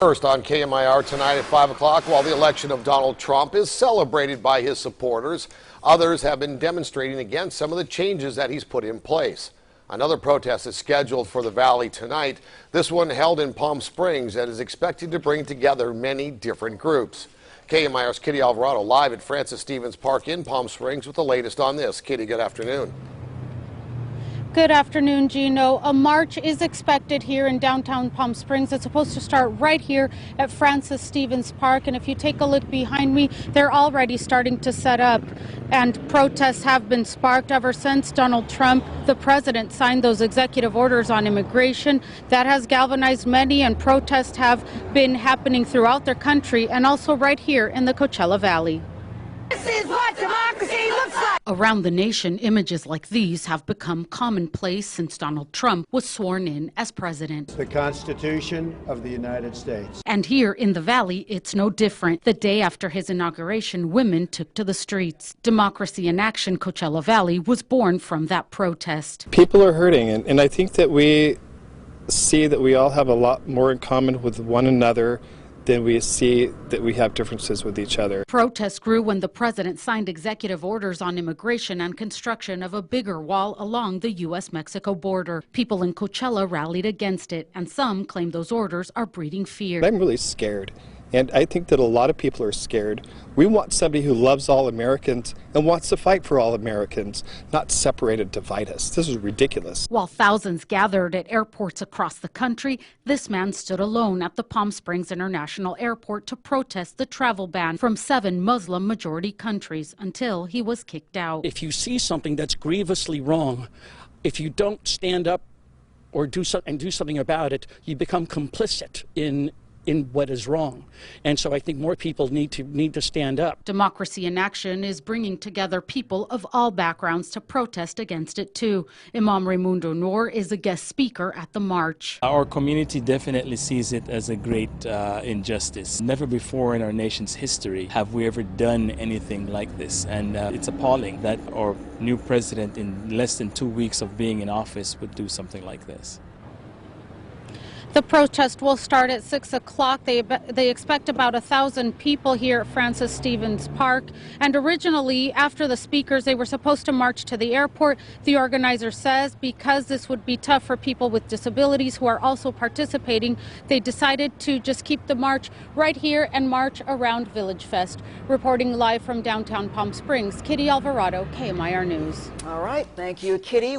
First on KMIR tonight at 5 o'clock, while the election of Donald Trump is celebrated by his supporters, others have been demonstrating against some of the changes that he's put in place. Another protest is scheduled for the Valley tonight, this one held in Palm Springs, that is expected to bring together many different groups. KMIR's Kitty Alvarado live at Francis Stevens Park in Palm Springs with the latest on this. Kitty, good afternoon. Good afternoon, Gino. A march is expected here in downtown Palm Springs. It's supposed to start right here at Francis Stevens Park. And if you take a look behind me, they're already starting to set up. And protests have been sparked ever since Donald Trump, the president, signed those executive orders on immigration. That has galvanized many, and protests have been happening throughout their country and also right here in the Coachella Valley. This is what democracy looks like. Around the nation, images like these have become commonplace since Donald Trump was sworn in as president. The Constitution of the United States. And here in the Valley, it's no different. The day after his inauguration, women took to the streets. Democracy in Action Coachella Valley was born from that protest. People are hurting, and I think that we see that we all have a lot more in common with one another than we see that we have differences with each other. Protests grew when the president signed executive orders on immigration and construction of a bigger wall along the U.S.-Mexico border. People in Coachella rallied against it, and some claim those orders are breeding fear. I'm really scared, and I think that a lot of people are scared. We want somebody who loves all Americans and wants to fight for all Americans, not separate and divide us. This is ridiculous. While thousands gathered at airports across the country, this man stood alone at the Palm Springs International Airport to protest the travel ban from 7 Muslim-majority countries until he was kicked out. If you see something that's grievously wrong, if you don't stand up or do something about it, you become complicit in what is wrong. And so I think more people need to stand up. Democracy in Action is bringing together people of all backgrounds to protest against it too. Imam Raimundo Noor is a guest speaker at the march. Our community definitely sees it as a great injustice. Never before in our nation's history have we ever done anything like this, and it's appalling that our new president in less than 2 weeks of being in office would do something like this. The protest will start at 6 o'clock. They expect about 1,000 people here at Francis Stevens Park. And originally, after the speakers, they were supposed to march to the airport. The organizer says because this would be tough for people with disabilities who are also participating, they decided to just keep the march right here and march around Village Fest. Reporting live from downtown Palm Springs, Kitty Alvarado, KMIR News. All right, thank you, Kitty.